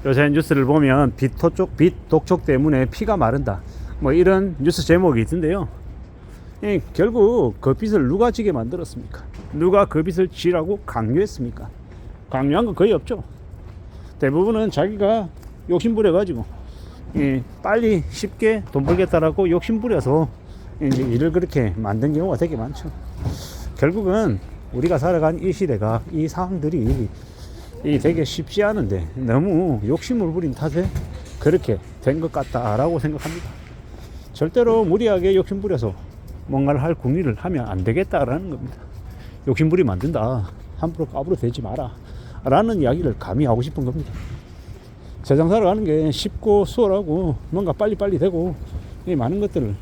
요새 뉴스를 보면 빛 독촉 때문에 피가 마른다, 뭐 이런 뉴스 제목이 있던데요. 결국 그 빛을 누가 지게 만들었습니까? 누가 그 빛을 지라고 강요했습니까? 강요한 건 거의 없죠. 대부분은 자기가 욕심부려 가지고 빨리 쉽게 돈 벌겠다라고 욕심부려서 이제 일을 그렇게 만든 경우가 되게 많죠. 결국은 우리가 살아간 이 시대가, 이 상황들이 되게 쉽지 않은데 너무 욕심을 부린 탓에 그렇게 된 것 같다라고 생각합니다. 절대로 무리하게 욕심부려서 뭔가를 할 궁리를 하면 안 되겠다라는 겁니다. 욕심부리면 안 된다, 함부로 까부로 대지 마라 라는 이야기를 감히 하고 싶은 겁니다. 세상 살아가는 게 쉽고 수월하고 뭔가 빨리빨리 되고 이 많은 것들을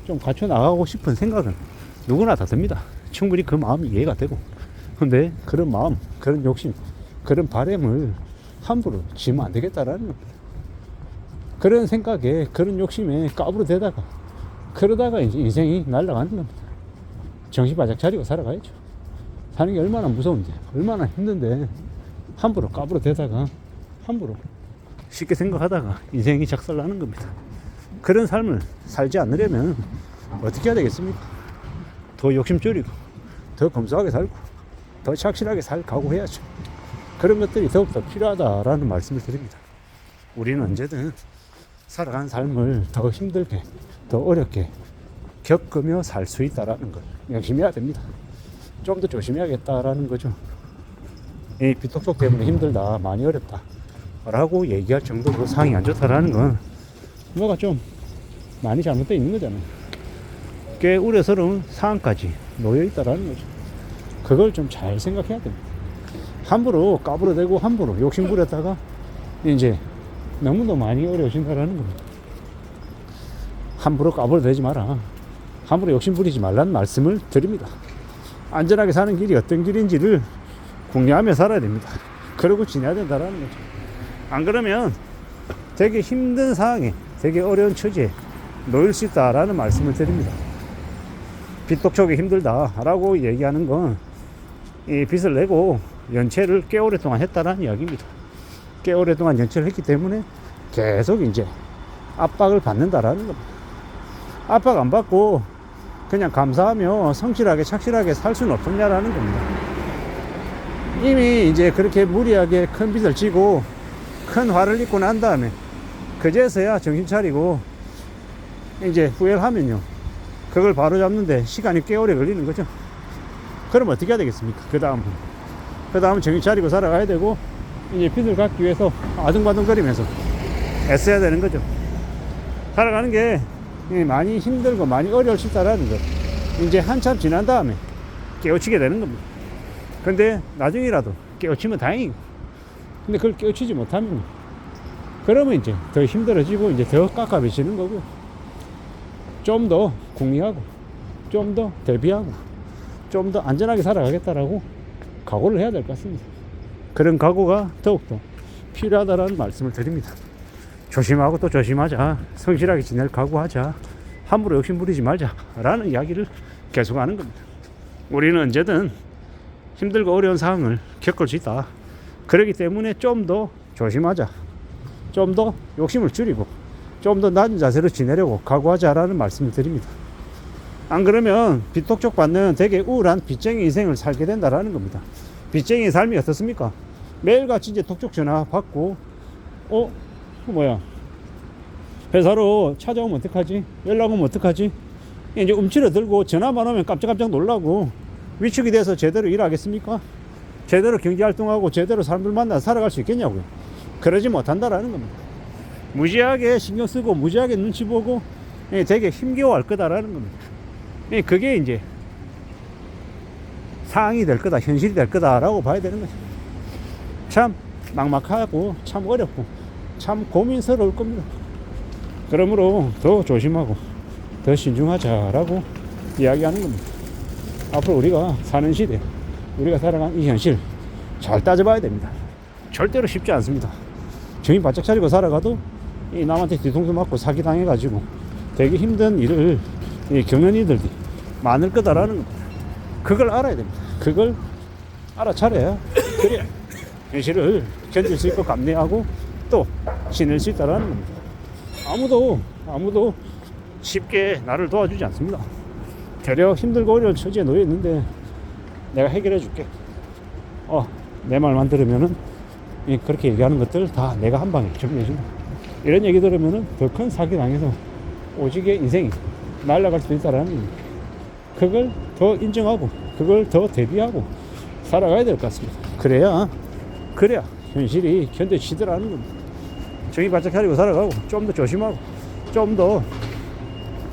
좀 갖춰 나가고 싶은 생각은 누구나 다 듭니다. 충분히 그 마음이 이해가 되고, 근데 그런 마음, 그런 욕심, 그런 바람을 함부로 지면 안 되겠다라는 겁니다. 그런 생각에, 그런 욕심에 까부로 대다가 그러다가 이제 인생이 날아가는 겁니다. 정신 바짝 차리고 살아가야죠. 사는 게 얼마나 무서운데, 얼마나 힘든데 함부로 까부로 대다가 함부로 쉽게 생각하다가 인생이 작살나는 겁니다. 그런 삶을 살지 않으려면 어떻게 해야 되겠습니까? 더 욕심 줄이고, 더 검소하게 살고, 더 착실하게 살 각오해야죠. 그런 것들이 더욱더 필요하다라는 말씀을 드립니다. 우리는 언제든 살아가는 삶을 더 힘들게, 더 어렵게 겪으며 살 수 있다라는 걸 명심해야 됩니다. 좀 더 조심해야겠다라는 거죠. 이 빛독촉 때문에 힘들다, 많이 어렵다 라고 얘기할 정도로 상황이 안 좋다라는 건 뭐가 좀 많이 잘못되어 있는 거잖아요. 꽤 우려스러운 상황까지 놓여 있다라는 거죠. 그걸 좀 잘 생각해야 됩니다. 함부로 까불어대고 함부로 욕심 부렸다가 이제 너무도 많이 어려워진다라는 겁니다. 함부로 까불어대지 마라, 함부로 욕심 부리지 말라는 말씀을 드립니다. 안전하게 사는 길이 어떤 길인지를 궁리하며 살아야 됩니다. 그러고 지내야 된다라는 거죠. 안 그러면 되게 힘든 상황에, 되게 어려운 처지에 놓일 수 있다라는 말씀을 드립니다. 빛독촉이 힘들다라고 얘기하는 건 이 빚을 내고 연체를 꽤 오랫동안 했다라는 이야기입니다. 꽤 오랫동안 연체를 했기 때문에 계속 이제 압박을 받는다라는 겁니다. 압박 안 받고 그냥 감사하며 성실하게 착실하게 살 수는 없었냐라는 겁니다. 이미 이제 그렇게 무리하게 큰 빚을 지고 큰 화를 입고 난 다음에 그제서야 정신 차리고 이제 후회를 하면요, 그걸 바로 잡는데 시간이 꽤 오래 걸리는 거죠. 그럼 어떻게 해야 되겠습니까? 그 다음은 정신 차리고 살아가야 되고, 이제 빚을 갚기 위해서 아둥바둥거리면서 애써야 되는 거죠. 살아가는 게 많이 힘들고 많이 어려울 수 있다라는 거 이제 한참 지난 다음에 깨우치게 되는 겁니다. 근데 나중이라도 깨우치면 다행이고, 근데 그걸 깨우치지 못하면 그러면 이제 더 힘들어지고 이제 더 깝깝해지는 거고요. 좀 더 궁리하고, 좀 더 대비하고, 좀 더 안전하게 살아가겠다라고 각오를 해야 될 것 같습니다. 그런 각오가 더욱더 필요하다라는 말씀을 드립니다. 조심하고 또 조심하자, 성실하게 지낼 각오하자, 함부로 욕심 부리지 말자 라는 이야기를 계속하는 겁니다. 우리는 언제든 힘들고 어려운 상황을 겪을 수 있다. 그렇기 때문에 좀 더 조심하자, 좀 더 욕심을 줄이고 좀 더 낮은 자세로 지내려고 각오하자라는 말씀을 드립니다. 안 그러면 빛독촉 받는 되게 우울한 빚쟁이 인생을 살게 된다라는 겁니다. 빚쟁이 삶이 어떻습니까? 매일같이 이제 독촉 전화 받고, 회사로 찾아오면 어떡하지? 연락 오면 어떡하지? 이제 움츠러 들고 전화만 오면 깜짝깜짝 놀라고 위축이 돼서 제대로 일하겠습니까? 제대로 경제활동하고 제대로 사람들 만나 살아갈 수 있겠냐고요. 그러지 못한다라는 겁니다. 무지하게 신경 쓰고 무지하게 눈치 보고 되게 힘겨워할 거다라는 겁니다. 그게 이제 상황이 될 거다, 현실이 될 거다라고 봐야 되는 거죠. 참 막막하고 참 어렵고 참 고민스러울 겁니다. 그러므로 더 조심하고 더 신중하자라고 이야기하는 겁니다. 앞으로 우리가 사는 시대, 우리가 살아가는 이 현실 잘 따져봐야 됩니다. 절대로 쉽지 않습니다. 정신 바짝 차리고 살아가도 이 남한테 뒤통수 맞고 사기당해가지고 되게 힘든 일을 겪는 이들이 많을 거다라는 겁니다. 그걸 알아야 됩니다. 그걸 알아차려야 그래야 현실을 견딜 수 있고 감내하고 또 지낼 수 있다라는 겁니다. 아무도 쉽게 나를 도와주지 않습니다. 되려 힘들고 어려운 처지에 놓여 있는데 내가 해결해 줄게. 내 말만 들으면은 그렇게 얘기하는 것들 다 내가 한 방에 정리해준다. 이런 얘기 들으면은 더 큰 사기 당해서 오직의 인생이 날아갈 수도 있다라는 겁니다. 그걸 더 인정하고 그걸 더 대비하고 살아가야 될 것 같습니다. 그래야 현실이 견뎌지더라는 겁니다. 정신 바짝 차리고 살아가고 좀 더 조심하고 좀 더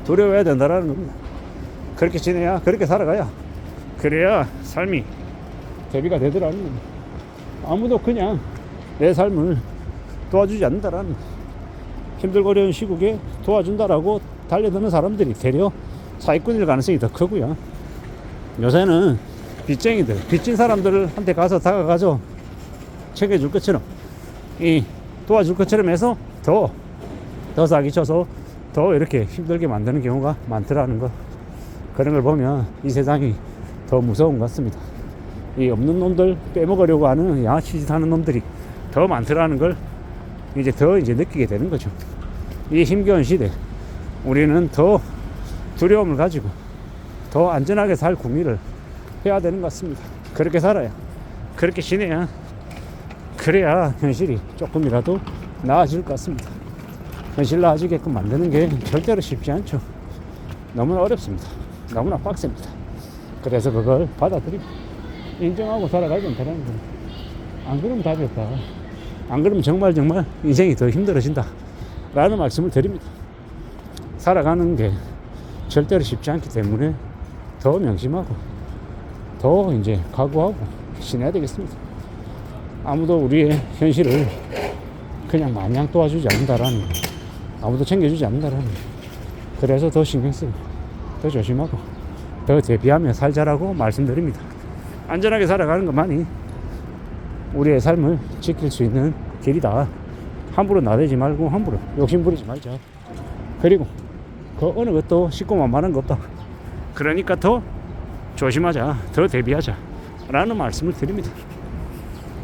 두려워해야 된다라는 겁니다. 그렇게 지내야, 그렇게 살아가야, 그래야 삶이 대비가 되더라는 겁니다. 아무도 그냥 내 삶을 도와주지 않는다라는, 힘들고 어려운 시국에 도와준다라고 달려드는 사람들이 되려 사기꾼일 가능성이 더 크고요. 요새는 빚쟁이들, 빚진 사람들한테 가서 다가가서 챙겨줄 것처럼, 도와줄 것처럼 해서 더 사기쳐서 더 이렇게 힘들게 만드는 경우가 많더라는 거. 그런 걸 보면 이 세상이 더 무서운 것 같습니다. 이 없는 놈들 빼먹으려고 하는 양아치 짓 하는 놈들이 더 많더라는 걸 이제 느끼게 되는 거죠. 이 힘겨운 시대, 우리는 더 두려움을 가지고 더 안전하게 살 궁리를 해야 되는 것 같습니다. 그렇게 살아야, 그렇게 지내야, 그래야 현실이 조금이라도 나아질 것 같습니다. 현실 나아지게끔 만드는 게 절대로 쉽지 않죠. 너무나 어렵습니다. 너무나 빡셉니다. 그래서 그걸 받아들이고 인정하고 살아가야 된다는 거예요. 안 그러면 답이 없다. 안 그러면 정말 인생이 더 힘들어진다 라는 말씀을 드립니다. 살아가는 게 절대로 쉽지 않기 때문에 더 명심하고 더 각오하고 지내야 되겠습니다. 아무도 우리의 현실을 그냥 마냥 도와주지 않는다라는 거, 아무도 챙겨주지 않는다라는 거. 그래서 더 신경 쓰고 더 조심하고 더 대비하며 살자라고 말씀드립니다. 안전하게 살아가는 것만이 우리의 삶을 지킬 수 있는 길이다. 함부로 나대지 말고 함부로 욕심 부리지 말자. 그리고 그 어느 것도 쉽고 만만한 거 없다. 그러니까 더 조심하자, 더 대비하자 라는 말씀을 드립니다.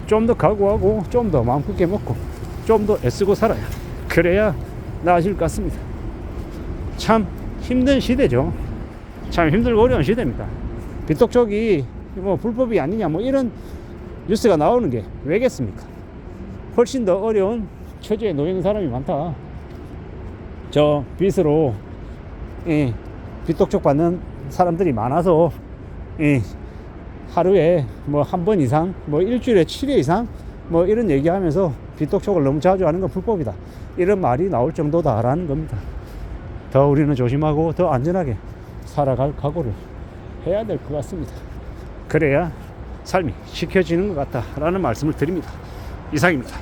좀 더 각오하고 좀 더 마음 굳게 먹고 좀 더 애쓰고 살아야, 그래야 나아질 것 같습니다. 참 힘든 시대죠. 참 힘들고 어려운 시대입니다. 빚독촉이 불법이 아니냐 이런 뉴스가 나오는 게 왜겠습니까? 훨씬 더 어려운 처지에 놓여 있는 사람이 많다. 저 빚으로 빚독촉 받는 사람들이 많아서 하루에 한 번 이상, 일주일에 7회 이상 이런 얘기하면서 빚독촉을 너무 자주 하는 건 불법이다, 이런 말이 나올 정도다라는 겁니다. 더 우리는 조심하고 더 안전하게 살아갈 각오를 해야 될 것 같습니다. 그래야 삶이 지켜지는 것 같다라는 말씀을 드립니다. 이상입니다.